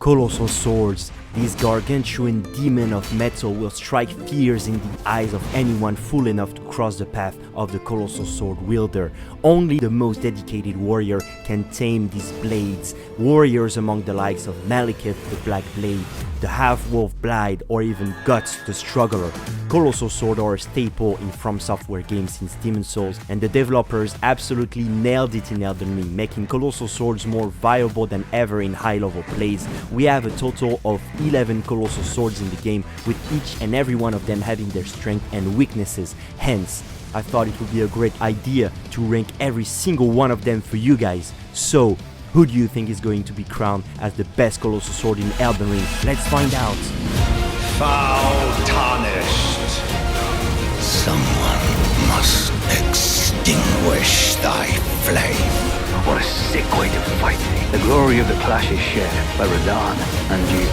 Colossal Swords. This gargantuan demon of metal will strike fears in the eyes of anyone fool enough to cross the path of the Colossal Sword wielder. Only the most dedicated warrior can tame these blades. Warriors among the likes of Maliketh The Black Blade, the Half Wolf Blaidd, or even Guts the Struggler. Colossal Sword are a staple in fromsoftware games since Demon's Souls, and the developers absolutely nailed it in Elden Ring, making Colossal Swords more viable than ever in high-level plays. We have a total of 11 Colossal Swords in the game, with each and every one of them having their strengths and weaknesses. Hence, I thought it would be a great idea to rank every single one of them for you guys. So, who do you think is going to be crowned as the best Colossal Sword in Elden Ring? Let's find out! Foul tarnished! Someone must extinguish thy flame. What a sick way to fight. The glory of the clash is shared by Radahn and you.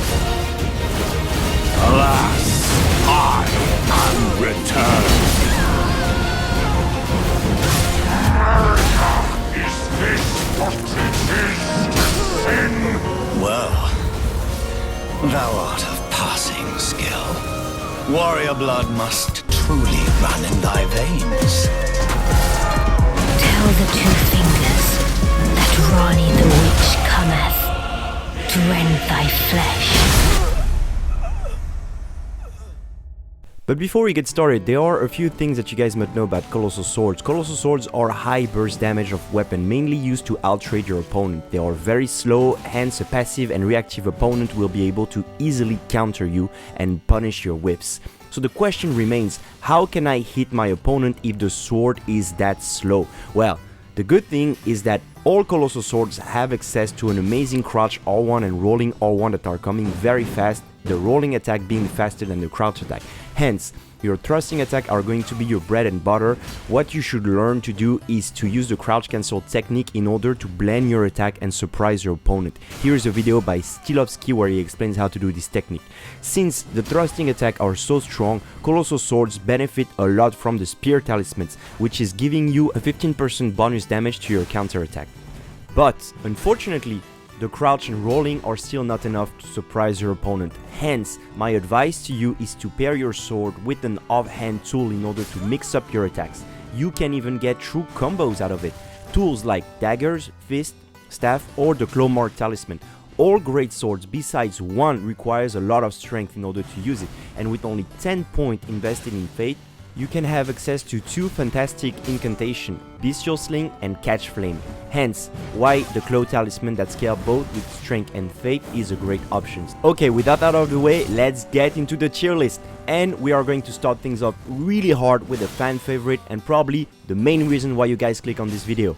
Alas, I am returned. Is this what it is to sin? Well, thou art of passing skill. Warrior blood must truly run in thy veins. Tell the two fingers that Rani the witch cometh to rend thy flesh. But before we get started, there are a few things that you guys might know about Colossal Swords. Colossal Swords are high burst damage of weapon, mainly used to outrage your opponent. They are very slow, hence a passive and reactive opponent will be able to easily counter you and punish your whiffs. So the question remains, how can I hit my opponent if the sword is that slow? Well, the good thing is that all Colossal Swords have access to an amazing crouch R1 and rolling R1 that are coming very fast, the rolling attack being faster than the crouch attack. Hence, your thrusting attack are going to be your bread and butter. What you should learn to do is to use the crouch cancel technique in order to blend your attack and surprise your opponent. Here is a video by Stilovsky where he explains how to do this technique. Since the thrusting attack are so strong, Colossal Swords benefit a lot from the spear talismans, which is giving you a 15% bonus damage to your counter attack. But unfortunately, the crouch and rolling are still not enough to surprise your opponent. Hence, my advice to you is to pair your sword with an offhand tool in order to mix up your attacks. You can even get true combos out of it. Tools like daggers, fist, staff, or the claw mark talisman. All great swords besides one requires a lot of strength in order to use it, and with only 10 points invested in Fate, you can have access to two fantastic incantations, Bestial Sling and Catch Flame. Hence, why the Claw Talisman that scale both with Strength and Fate is a great option. Okay, with that out of the way, let's get into the tier list. And we are going to start things off really hard with a fan favorite and probably the main reason why you guys click on this video.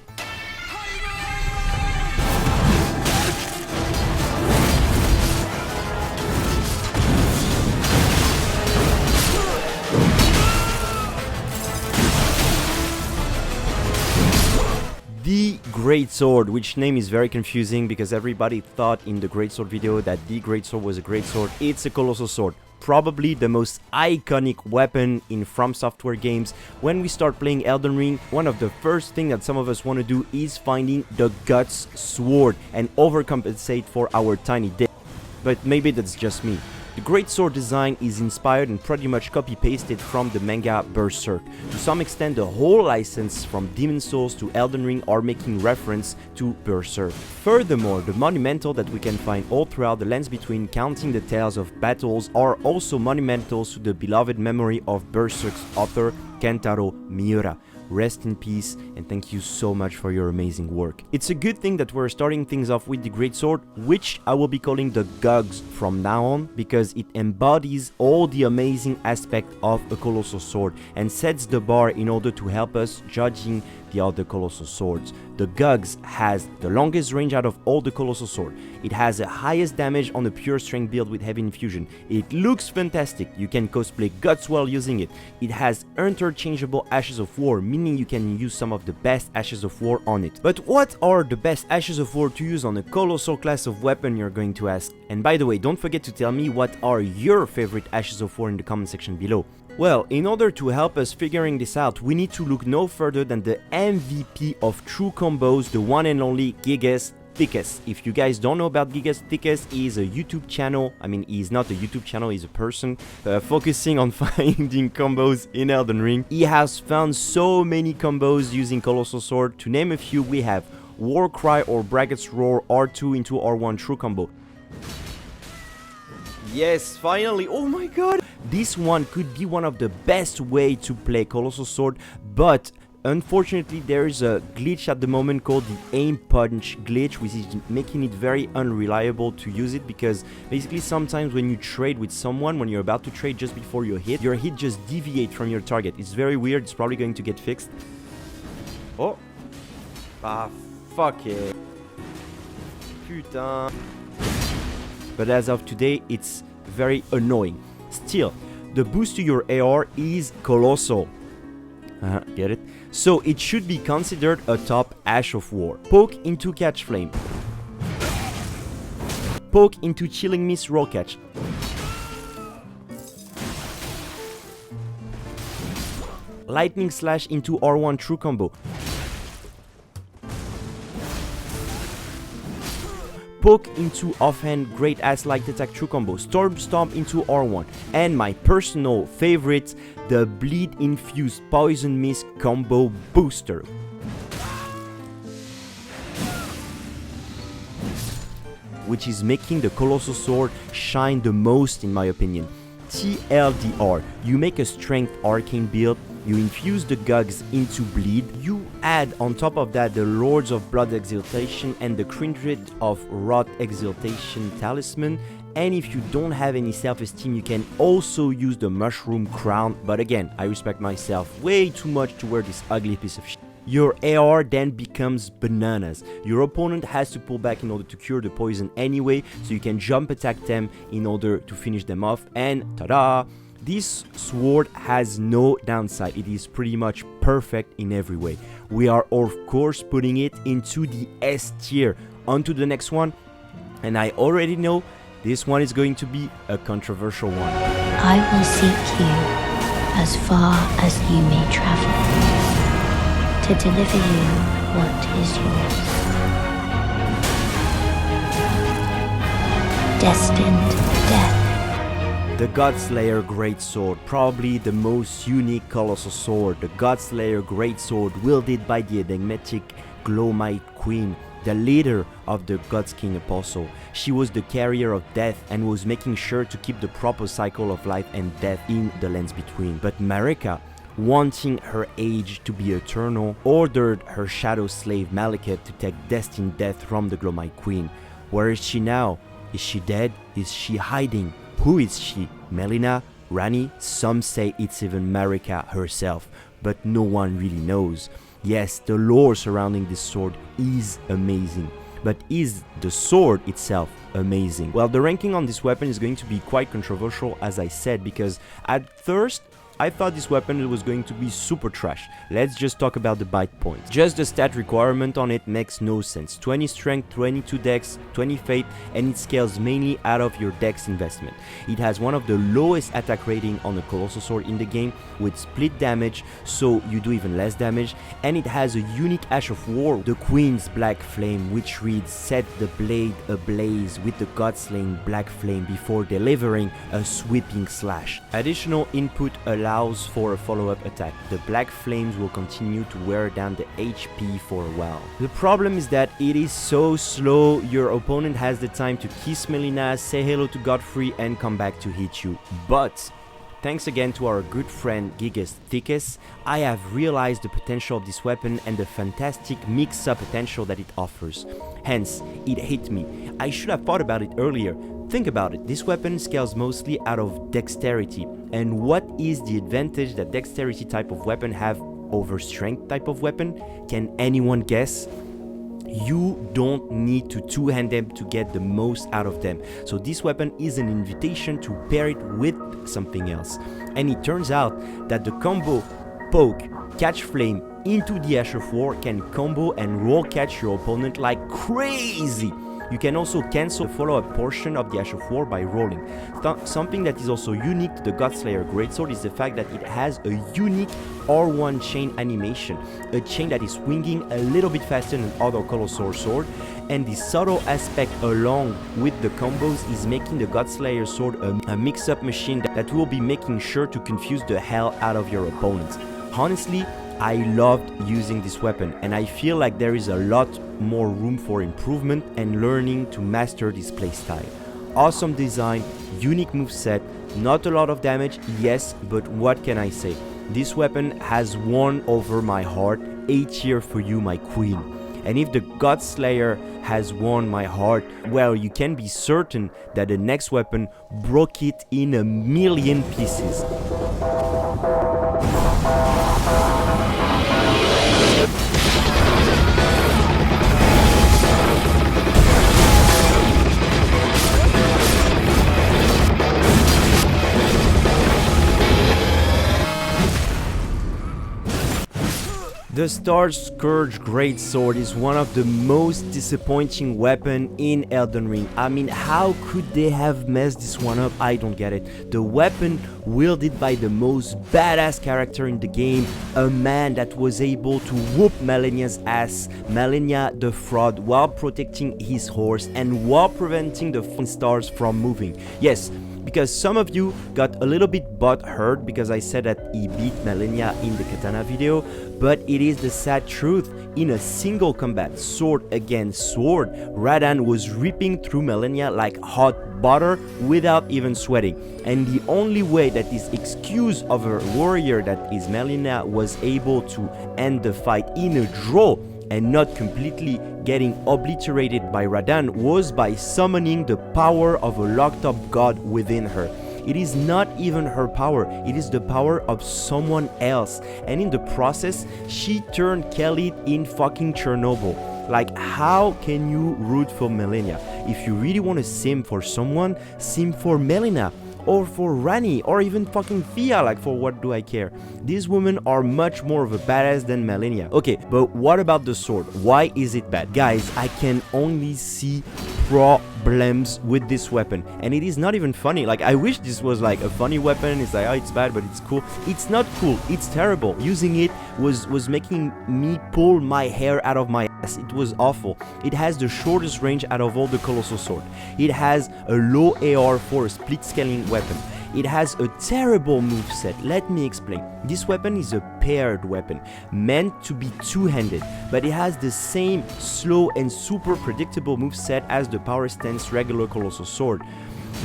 The Greatsword, which name is very confusing because everybody thought in the Greatsword video that the Greatsword was a Greatsword. It's a Colossal Sword. Probably the most iconic weapon in fromsoftware games. When we start playing Elden Ring, one of the first things that some of us want to do is finding the Guts sword and overcompensate for our tiny dick. But maybe that's just me. The Greatsword design is inspired and pretty much copy-pasted from the manga Berserk. To some extent, the whole license from Demon's Souls to Elden Ring are making reference to Berserk. Furthermore, the monumental that we can find all throughout the lands between counting the tales of battles are also monumentals to the beloved memory of Berserk's author Kentaro Miura. Rest in peace, and thank you so much for your amazing work. It's a good thing that we're starting things off with the Greatsword, which I will be calling the Gugs from now on, because it embodies all the amazing aspect of a Colossal Sword and sets the bar in order to help us judging the other Colossal Swords. The Gugs has the longest range out of all the Colossal Sword. It has the highest damage on a pure strength build with heavy infusion. It looks fantastic. You can cosplay Guts while using it. It has interchangeable Ashes of War, meaning you can use some of the best Ashes of War on it. But what are the best Ashes of War to use on a Colossal class of weapon, you're going to ask? And by the way, don't forget to tell me what are your favorite Ashes of War in the comment section below. Well, in order to help us figuring this out, we need to look no further than the MVP of true combos, the one and only Thickest. If you guys don't know about Gigas, Thickest is a YouTube channel. I mean, he's not a YouTube channel, he's a person focusing on finding combos in Elden Ring. He has found so many combos using Colossal Sword. To name a few, we have Warcry or Brackets Roar R2 into R1 true combo. Yes, finally! Oh my god! This one could be one of the best way to play Colossal Sword, but unfortunately there is a glitch at the moment called the aim punch glitch, which is making it very unreliable to use it, because basically sometimes when you trade with someone, when you're about to trade just before your hit just deviates from your target. It's very weird, it's probably going to get fixed. Oh! Ah, fuck it. Putain. But as of today, it's very annoying. Still, the boost to your AR is colossal. Get it? So it should be considered a top Ash of War. Poke into Catch Flame. Poke into Chilling Mist Roll Catch. Lightning Slash into R1 true combo. Poke into offhand great ass light attack true combo. Storm Stomp into R1. And my personal favorite, the bleed infused poison mist combo booster. Which is making the Colossal Sword shine the most in my opinion. TLDR, you make a strength arcane build, you infuse the Gugs into bleed, you add on top of that the Lords of Blood Exaltation and the Kindred of Rot Exaltation Talisman, and if you don't have any self-esteem you can also use the Mushroom Crown, but again, I respect myself way too much to wear this ugly piece of shit. Your AR then becomes bananas. Your opponent has to pull back in order to cure the poison anyway, so you can jump attack them in order to finish them off, and ta-da! This sword has no downside, it is pretty much perfect in every way. We are of course putting it into the S tier. On to the next one, and I already know this one is going to be a controversial one. I will seek you as far as you may travel, to deliver you what is yours. Destined death. The Godlsayer Greatsword, probably the most unique Colossal Sword. The Godlsayer Greatsword, wielded by the enigmatic Glowmite Queen, the leader of the God's King Apostle. She was the carrier of death and was making sure to keep the proper cycle of life and death in the lands between. But Marika, wanting her age to be eternal, ordered her shadow slave Maliketh to take destined death from the Glowmite Queen. Where is she now? Is she dead? Is she hiding? Who is she? Melina? Rani? Some say it's even Marika herself, but no one really knows. Yes, the lore surrounding this sword is amazing, but is the sword itself amazing? Well, the ranking on this weapon is going to be quite controversial, as I said, because at first I thought this weapon was going to be super trash. Let's just talk about the bite points. Just the stat requirement on it makes no sense. 20 strength, 22 dex, 20 fate, and it scales mainly out of your dex investment. It has one of the lowest attack rating on a Colossal Sword in the game, with split damage, so you do even less damage, and it has a unique Ash of War, the Queen's Black Flame, which reads set the blade ablaze with the God-slaying black flame before delivering a sweeping slash. Additional input allows for a follow-up attack. The black flames will continue to wear down the HP for a while. The problem is that it is so slow, your opponent has the time to kiss Melina, say hello to Godfrey, and come back to hit you. But thanks again to our good friend Gigas Thickest, I have realized the potential of this weapon and the fantastic mix-up potential that it offers. Hence, it hit me. I should have thought about it earlier. Think about it, this weapon scales mostly out of dexterity. And what is the advantage that dexterity type of weapon have over strength type of weapon? Can anyone guess? You don't need to two-hand them to get the most out of them. So this weapon is an invitation to pair it with something else. And it turns out that the combo Poke, Catch Flame into the Ash of War can combo and roll catch your opponent like crazy. You can also cancel the follow-up portion of the Ash of War by rolling. Something that is also unique to the Godslayer Greatsword is the fact that it has a unique R1 chain animation, a chain that is swinging a little bit faster than other Colossal Sword, and the subtle aspect along with the combos is making the Godslayer sword a mix-up machine that will be making sure to confuse the hell out of your opponents. Honestly, I loved using this weapon, and I feel like there is a lot more room for improvement and learning to master this playstyle. Awesome design, unique moveset, not a lot of damage, yes, but what can I say? This weapon has won over my heart. A tier for you, my queen. And if the Godslayer has won my heart, well, you can be certain that the next weapon broke it in a million pieces. The Starscourge Greatsword is one of the most disappointing weapons in Elden Ring. I mean, how could they have messed this one up? I don't get it. The weapon wielded by the most badass character in the game, a man that was able to whoop Malenia's ass, Malenia the Fraud, while protecting his horse and while preventing the stars from moving. Yes, because some of you got a little bit butthurt because I said that he beat Malenia in the katana video, but it is the sad truth. In a single combat, sword against sword, Radahn was ripping through Malenia like hot butter without even sweating. And the only way that this excuse of a warrior that is Malenia was able to end the fight in a draw and not completely getting obliterated by Radahn was by summoning the power of a locked up god within her. It is not even her power, it is the power of someone else. And in the process, she turned Khalid in fucking Chernobyl. Like, how can you root for Malenia? If you really want to sim for someone, sim for Malenia. Or for Ranni, or even fucking Fia, like for what do I care? These women are much more of a badass than Malenia. Okay, but what about the sword? Why is it bad? Guys, I can only see problems with this weapon, and it is not even funny. Like, I wish this was like a funny weapon. It's like, oh, it's bad, but it's cool. It's not cool, it's terrible. Using it was making me pull my hair out of my ass. It was awful. It has the shortest range out of all the Colossal Sword. It has a low AR for a split scaling weapon. It has a terrible moveset. Let me explain. This weapon is a paired weapon, meant to be two-handed, but it has the same slow and super predictable moveset as the power stance regular Colossal Sword.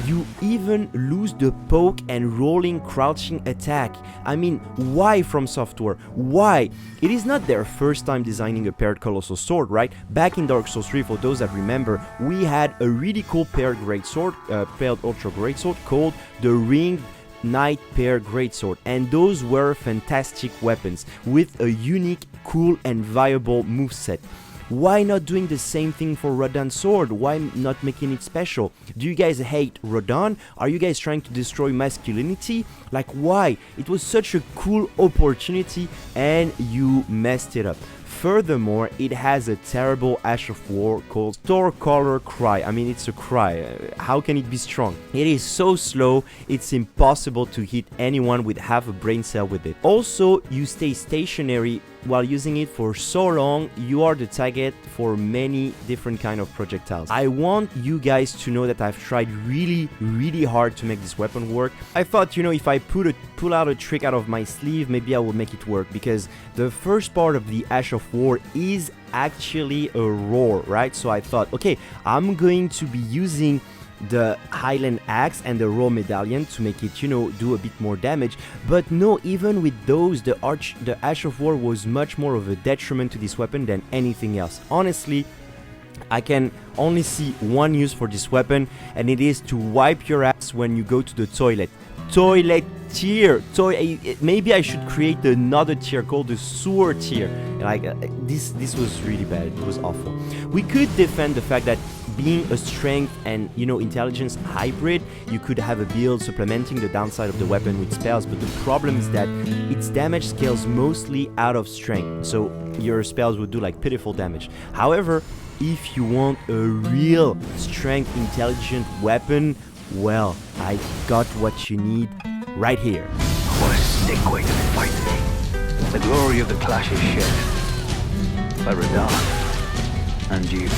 You even lose the poke and rolling crouching attack. I mean, why FromSoftware? Why? It is not their first time designing a paired Colossal Sword, right? Back in Dark Souls 3, for those that remember, we had a really cool paired Greatsword, paired Ultra Greatsword called the Ring Knight Paired Greatsword, and those were fantastic weapons with a unique, cool and viable moveset. Why not doing the same thing for Radahn's sword? Why not making it special? Do you guys hate Radahn? Are you guys trying to destroy masculinity? Like, why? It was such a cool opportunity and you messed it up. Furthermore, it has a terrible Ash of War called Stormcaller Cry. I mean, it's a cry. How can it be strong? It is so slow, it's impossible to hit anyone with half a brain cell with it. Also, you stay stationary while using it for so long, you are the target for many different kind of projectiles. I want you guys to know that I've tried really hard to make this weapon work. I thought, you know, if I pull out a trick out of my sleeve, maybe I will make it work, because the first part of the Ash of War is actually a roar, right? So I thought, okay, I'm going to be using the Highland Axe and the Raw Medallion to make it, you know, do a bit more damage. But no, even with those, the Ash of War was much more of a detriment to this weapon than anything else. Honestly, I can only see one use for this weapon, and it is to wipe your ass when you go to the toilet. Toilet tier. Maybe I should create another tier called the sewer tier. Like, this was really bad. It was awful. We could defend the fact that being a strength and, you know, intelligence hybrid, you could have a build supplementing the downside of the weapon with spells, but the problem is that its damage scales mostly out of strength, so your spells would do like pitiful damage. However, if you want a real strength intelligent weapon, well, I got what you need right here. What a sick way to fight me. The glory of the clash is shared by Radahn and you.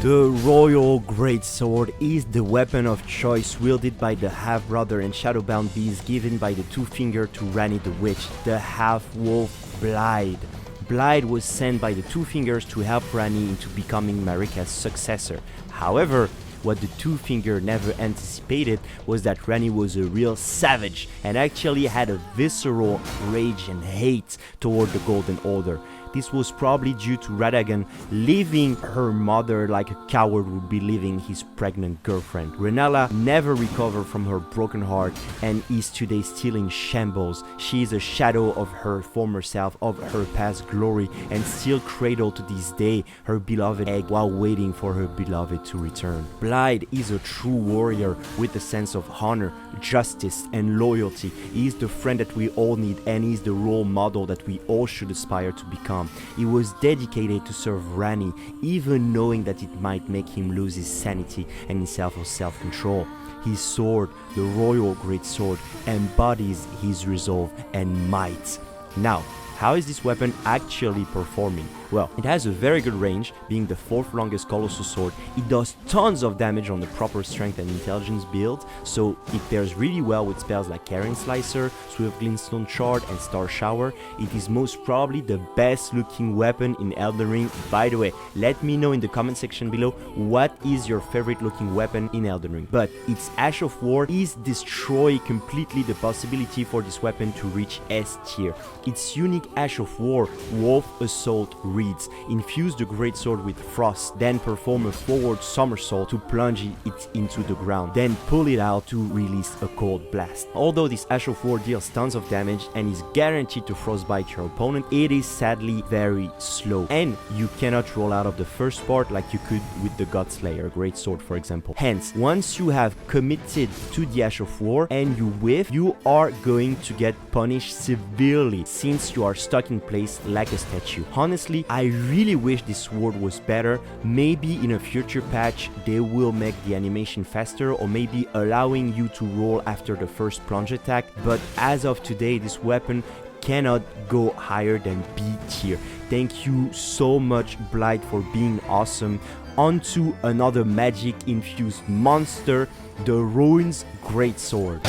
The Royal Greatsword is the weapon of choice wielded by the half-brother and shadowbound beast given by the two-finger to Ranni the Witch, the Half Wolf Blaidd. Blaidd was sent by the Two Fingers to help Ranni into becoming Maliketh's successor. However, what the Two Finger never anticipated was that Ranni was a real savage and actually had a visceral rage and hate toward the Golden Order. This was probably due to Radahn leaving her mother like a coward would be leaving his pregnant girlfriend. Rennala never recovered from her broken heart and is today still in shambles. She is a shadow of her former self, of her past glory, and still cradled to this day her beloved egg while waiting for her beloved to return. Blaidd is a true warrior with a sense of honor, justice, and loyalty. He is the friend that we all need and is the role model that we all should aspire to become. He was dedicated to serve Ranni, even knowing that it might make him lose his sanity and his self-control. His sword, the Royal Greatsword, embodies his resolve and might. Now, how is this weapon actually performing? Well, it has a very good range, being the 4th longest Colossal Sword. It does tons of damage on the proper strength and intelligence build, so it pairs really well with spells like Carrion Slicer, Swift Glintstone Shard, and Star Shower. It is most probably the best looking weapon in Elden Ring. By the way, let me know in the comment section below what is your favorite looking weapon in Elden Ring. But its Ash of War is destroy completely the possibility for this weapon to reach S tier. Its unique Ash of War, Wolf Assault, reads: infuse the greatsword with frost, then perform a forward somersault to plunge it into the ground, then pull it out to release a cold blast. Although this Ash of War deals tons of damage and is guaranteed to frostbite your opponent, it is sadly very slow, and you cannot roll out of the first part like you could with the Godlsayer Greatsword, for example. Hence, once you have committed to the Ash of War and you whiff, you are going to get punished severely since you are stuck in place like a statue. Honestly, I really wish this sword was better. Maybe in a future patch they will make the animation faster, or maybe allowing you to roll after the first plunge attack, but as of today this weapon cannot go higher than B tier. Thank you so much, Blaidd, for being awesome. On to another magic infused monster, the Ruin's Greatsword.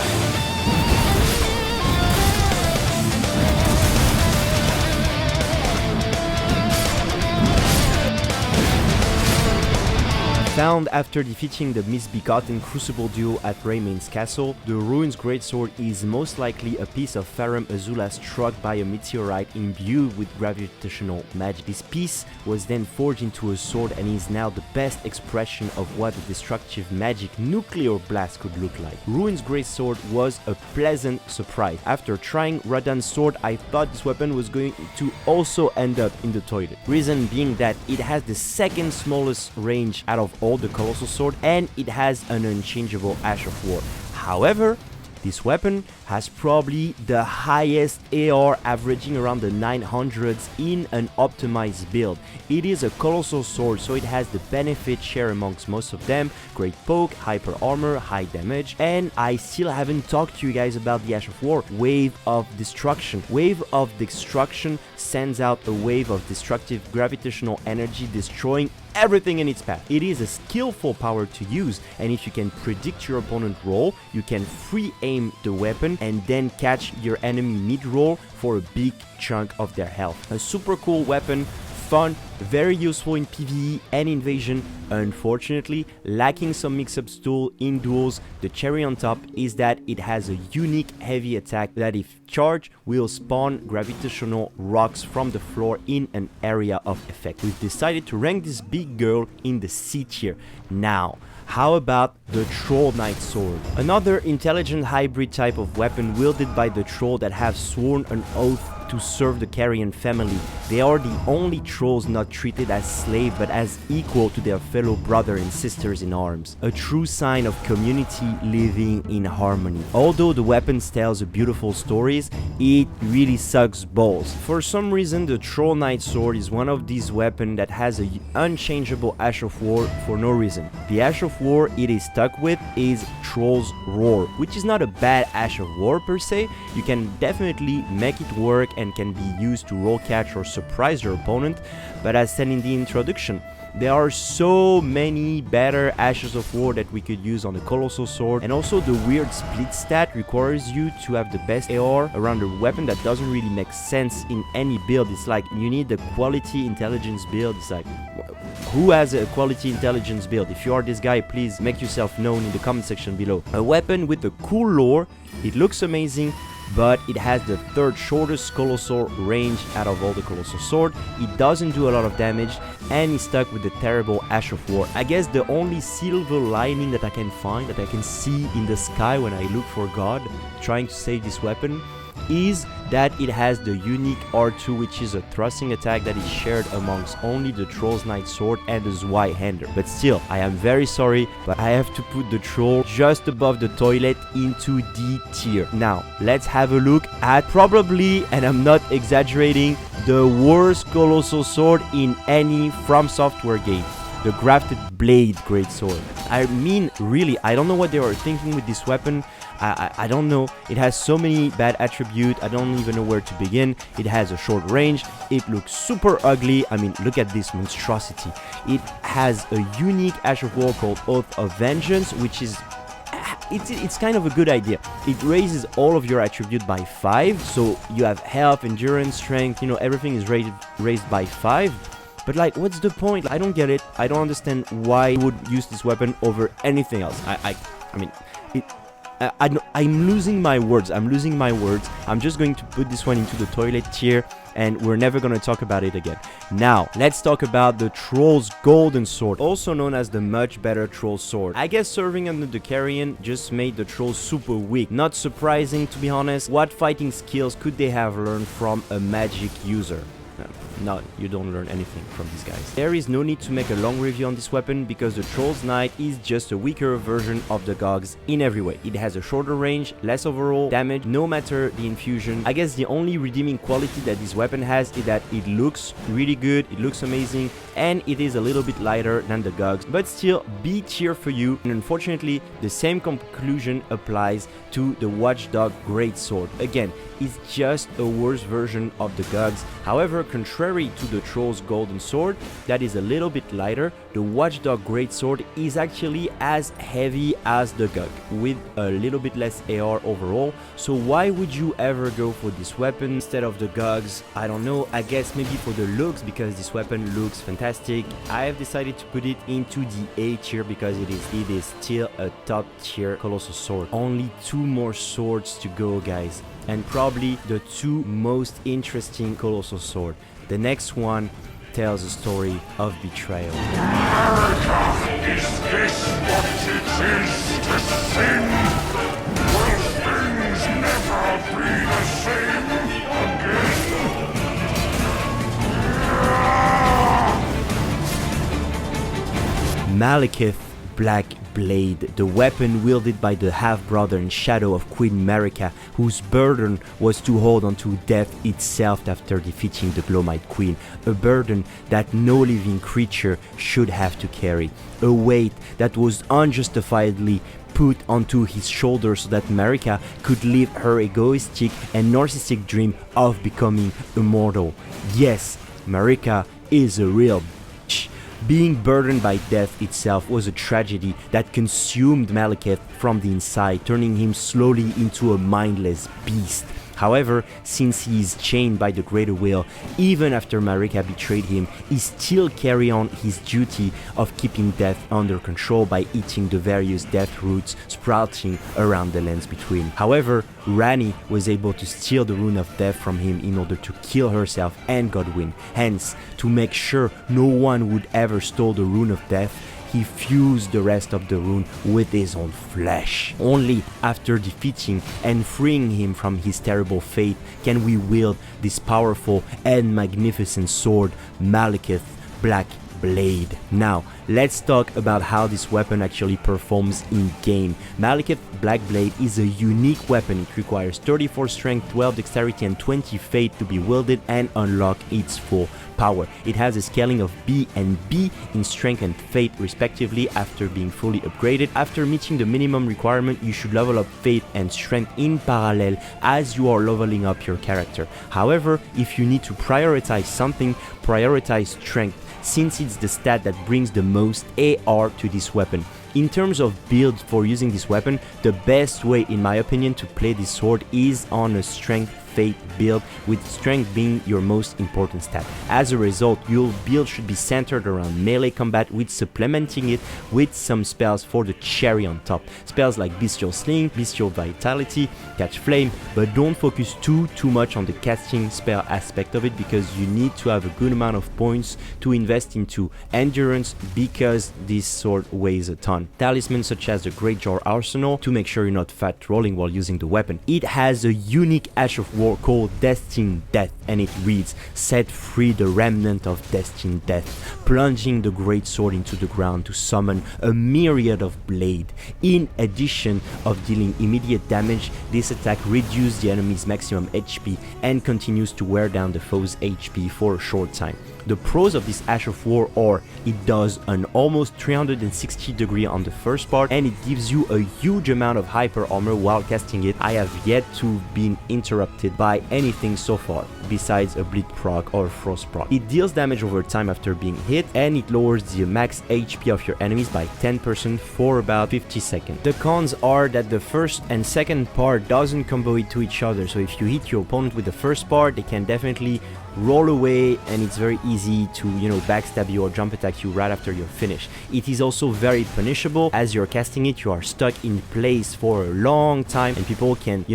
Found after defeating the misbegotten Crucible duo at Rayman's castle, the Ruin's Greatsword is most likely a piece of Farum Azula struck by a meteorite imbued with gravitational magic. This piece was then forged into a sword and is now the best expression of what a destructive magic nuclear blast could look like. Ruin's Greatsword was a pleasant surprise. After trying Radahn's sword, I thought this weapon was going to also end up in the toilet. Reason being that it has the second smallest range out of all the Colossal Sword, and it has an unchangeable Ash of War. However, this weapon has probably the highest AR, averaging around the 900s in an optimized build. It is a Colossal Sword, so it has the benefit share amongst most of them: great poke, hyper armor, high damage, and I still haven't talked to you guys about the Ash of War, Wave of Destruction. Wave of Destruction sends out a wave of destructive gravitational energy, destroying everything in its path. It is a skillful power to use, and if you can predict your opponent roll, you can free aim the weapon and then catch your enemy mid-roll for a big chunk of their health. A super cool weapon, fun, very useful in PvE and invasion. Unfortunately, lacking some mix-ups tool in duels, the cherry on top is that it has a unique heavy attack that, if charged, will spawn gravitational rocks from the floor in an area of effect. We've decided to rank this big girl in the C tier. Now, how about the Troll Knight Sword? Another intelligent hybrid type of weapon wielded by the troll that have sworn an oath to serve the carrion family. They are the only trolls not treated as slaves but as equal to their fellow brothers and sisters in arms. A true sign of community living in harmony. Although the weapons tells beautiful stories, it really sucks balls. For some reason, the Troll Knight sword is one of these weapons that has an unchangeable Ash of War for no reason. The Ash of War it is stuck with is Troll's Roar, which is not a bad Ash of War per se. You can definitely make it work and can be used to roll catch or surprise your opponent, but as said in the introduction, there are so many better Ashes of War that we could use on the Colossal Sword, and also the weird split stat requires you to have the best AR around the weapon. That doesn't really make sense in any build. It's like you need the quality intelligence build. It's like, who has a quality intelligence build? If you are this guy, please make yourself known in the comment section below. A weapon with a cool lore, it looks amazing, but it has the third shortest colossal range out of all the Colossal Sword. It doesn't do a lot of damage and is stuck with the terrible Ash of War. I guess the only silver lining that I can find, that I can see in the sky when I look for God trying to save this weapon, is that it has the unique R2, which is a thrusting attack that is shared amongst only the Troll's Knight sword and the ZWEIHANDER. But still, I am very sorry, but I have to put the troll just above the toilet into D tier. Now, let's have a look at probably, and I'm not exaggerating, the worst Colossal Sword in any fromsoftware game. The Grafted Greatsword. I mean, really, I don't know what they were thinking with this weapon. I don't know. It has so many bad attributes. I don't even know where to begin. It has a short range. It looks super ugly. I mean, look at this monstrosity. It has a unique Ash of War called Oath of Vengeance, which is it's kind of a good idea. It raises all of your attribute by 5, so you have health, endurance, strength, you know, everything is raised by 5. But like, what's the point? I don't get it. I don't understand why you would use this weapon over anything else. I mean, I'm losing my words. I'm just going to put this one into the toilet tier, and we're never going to talk about it again. Now, let's talk about the Troll's Golden Sword, also known as the much better Troll Sword. I guess serving under the carrion just made the Troll super weak. Not surprising, to be honest. What fighting skills could they have learned from a magic user? No, you don't learn anything from these guys. There is no need to make a long review on this weapon because the Troll's Knight is just a weaker version of the Gogs in every way. It has a shorter range, less overall damage, no matter the infusion. I guess the only redeeming quality that this weapon has is that it looks really good, it looks amazing, and it is a little bit lighter than the Gogs, but still B tier for you. And unfortunately, the same conclusion applies to the Wathdog Greatsword. Again, it's just a worse version of the Gogs. However, contrary to the Troll's Golden Sword, that is a little bit lighter, the Wathdog Greatsword is actually as heavy as the Gog, with a little bit less AR overall. So why would you ever go for this weapon instead of the Gogs? I don't know, I guess maybe for the looks, because this weapon looks fantastic. I have decided to put it into the A tier because it is still a top tier Colossal Sword. Only 2 more swords to go, guys, and probably the 2 most interesting Colossal Sword. The next one tells a story of betrayal. America, is this what it is to sin? Will things never be the same again? Maliketh The Black Blade, the weapon wielded by the half-brother and shadow of Queen Marika, whose burden was to hold onto death itself after defeating the Glomite Queen, a burden that no living creature should have to carry, a weight that was unjustifiably put onto his shoulders so that Marika could live her egoistic and narcissistic dream of becoming immortal. Yes, Marika is a real bitch. Being burdened by death itself was a tragedy that consumed Maliketh from the inside, turning him slowly into a mindless beast. However, since he is chained by the greater will, even after Marika betrayed him, he still carries on his duty of keeping death under control by eating the various death roots sprouting around the lands between. However, Ranni was able to steal the rune of death from him in order to kill herself and Godwyn. Hence, to make sure no one would ever steal the rune of death, he fused the rest of the rune with his own flesh. Only after defeating and freeing him from his terrible fate can we wield this powerful and magnificent sword, Maliketh Black Blade. Now, let's talk about how this weapon actually performs in game. Maliketh Black Blade is a unique weapon. It requires 34 strength, 12 dexterity and 20 fate to be wielded and unlock its full power. It has a scaling of B and B in strength and fate respectively after being fully upgraded. After meeting the minimum requirement, you should level up fate and strength in parallel as you are leveling up your character. However, if you need to prioritize something, prioritize strength, since it's the stat that brings the most AR to this weapon. In terms of build for using this weapon, the best way in my opinion to play this sword is on a strength fate build, with strength being your most important stat. As a result, your build should be centered around melee combat, with supplementing it with some spells for the cherry on top. Spells like Bestial Sling, Bestial Vitality, Catch Flame, but don't focus too much on the casting spell aspect of it, because you need to have a good amount of points to invest into endurance, because this sword weighs a ton. Talismans such as the Great Jar Arsenal to make sure you're not fat rolling while using the weapon. It has a unique Ash of War called Destined Death, and it reads, set free the remnant of Destined Death, plunging the great sword into the ground to summon a myriad of blade. In addition of dealing immediate damage, this attack reduces the enemy's maximum HP and continues to wear down the foe's HP for a short time. The pros of this Ash of War are, it does an almost 360 degree on the first part, and it gives you a huge amount of hyper armor while casting it. I have yet to be interrupted by anything so far, besides a bleed proc or frost proc. It deals damage over time after being hit, and it lowers the max HP of your enemies by 10% for about 50 seconds. The cons are that the first and second part doesn't combo it to each other, so if you hit your opponent with the first part, they can definitely roll away, and it's very easy to, backstab you or jump attack you right after you're finished. It is also very punishable. As you're casting it, you are stuck in place for a long time, and people can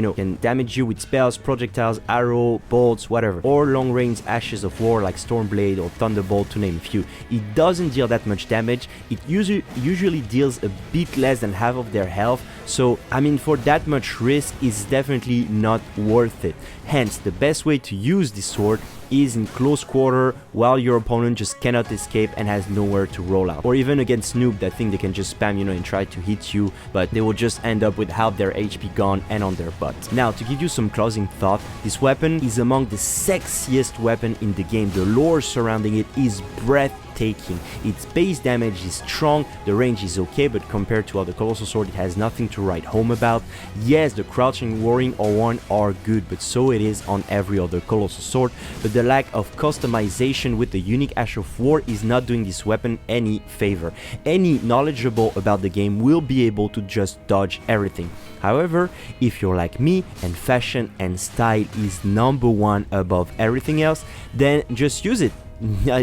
damage you with spells, projectiles, arrow, bolts, whatever, or long range Ashes of War like Stormblade or Thunderbolt, to name a few. It doesn't deal that much damage. It usually deals a bit less than half of their health, so for that much risk is definitely not worth it. Hence, the best way to use this sword is in close quarter, while your opponent just cannot escape and has nowhere to roll out. Or even against noob that think they can just spam, and try to hit you, but they will just end up with half their HP gone and on their butt. Now, to give you some closing thought, this weapon is among the sexiest weapon in the game. The lore surrounding it is breathtaking. Its base damage is strong, the range is okay, but compared to other Colossal Sword, it has nothing to write home about. Yes, the crouching, warring, or one are good, but so it is on every other Colossal Sword. But the lack of customization with the unique Ash of War is not doing this weapon any favor. Any knowledgeable about the game will be able to just dodge everything. However, if you're like me and fashion and style is #1 above everything else, then just use it.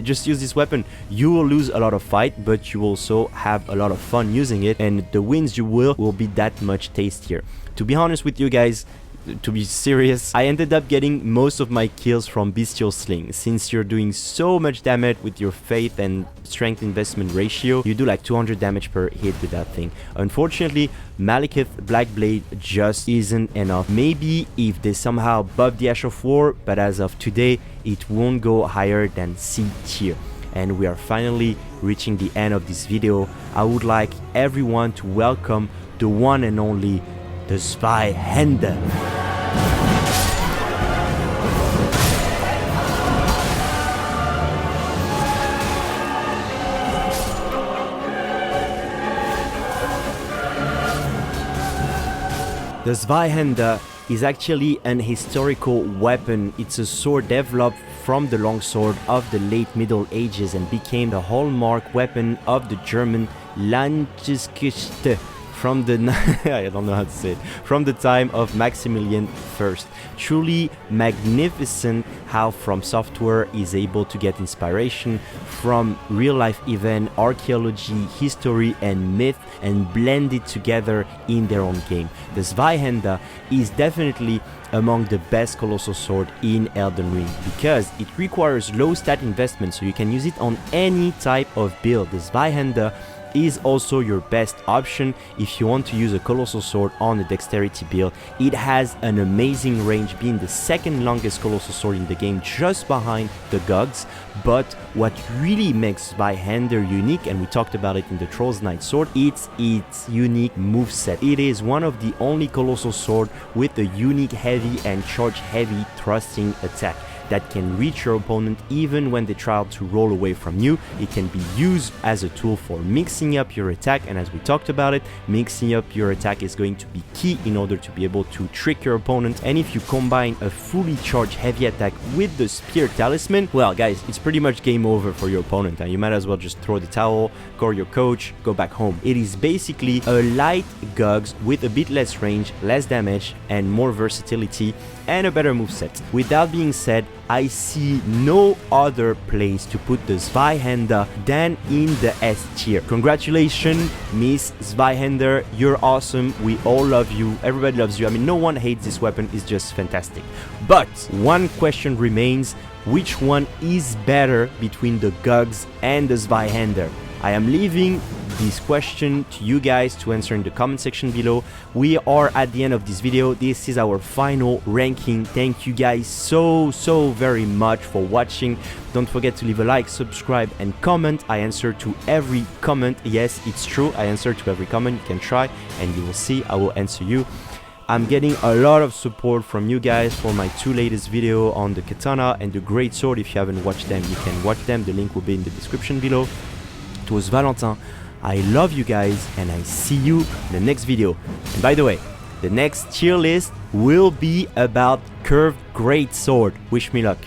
Just use this weapon. You will lose a lot of fight, but you also have a lot of fun using it, and the wins you will be that much tastier. To be honest with you guys, to be serious, I ended up getting most of my kills from Bestial Sling. Since you're doing so much damage with your faith and strength investment ratio, you do like 200 damage per hit with that thing. Unfortunately, Maliketh Black Blade just isn't enough. Maybe if they somehow buff the Ash of War, but as of today, it won't go higher than C tier. And we are finally reaching the end of this video. I would like everyone to welcome the one and only the ZWEIHANDER. The ZWEIHANDER is actually an historical weapon. It's a sword developed from the longsword of the late Middle Ages and became the hallmark weapon of the German Landesgeschichte from the I don't know how to say it, from the time of Maximilian I. Truly magnificent how fromsoftware is able to get inspiration from real life event, archaeology, history and myth and blend it together in their own game. The ZWEIHANDER is definitely among the best Colossal Sword in Elden Ring because it requires low stat investment, so you can use it on any type of build. The ZWEIHANDER is also your best option if you want to use a Colossal Sword on a dexterity build. It has an amazing range, being the second longest Colossal Sword in the game, just behind the Gogs. But what really makes Zweihander unique, and we talked about it in the Troll's Knight Sword, it's its unique moveset. It is one of the only Colossal Sword with a unique heavy and charge heavy thrusting attack that can reach your opponent even when they try to roll away from you. It can be used as a tool for mixing up your attack, and as we talked about it, mixing up your attack is going to be key in order to be able to trick your opponent. And if you combine a fully charged heavy attack with the Spear Talisman, well guys, it's pretty much game over for your opponent, and you might as well just throw the towel, call your coach, go back home. It is basically a light Gogs with a bit less range, less damage, and more versatility, and a better moveset. With that being said, I see no other place to put the Zweihander than in the S tier. Congratulations, Miss Zweihander, you're awesome, we all love you, everybody loves you. I mean, no one hates this weapon, it's just fantastic. But one question remains, which one is better between the Gogs and the Zweihander? I am leaving this question to you guys to answer in the comment section below. We are at the end of this video. This is our final ranking. Thank you guys so very much for watching. Don't forget to leave a like, subscribe, and comment. I answer to every comment. Yes, it's true, I answer to every comment. You can try and you will see I will answer you. I'm getting a lot of support from you guys for my two latest videos on the Katana and the Greatsword. If you haven't watched them, you can watch them. The link will be in the description below. It was Valentin. I love you guys, and I see you in the next video. And by the way, the next tier list will be about Curved Greatsword. Wish me luck.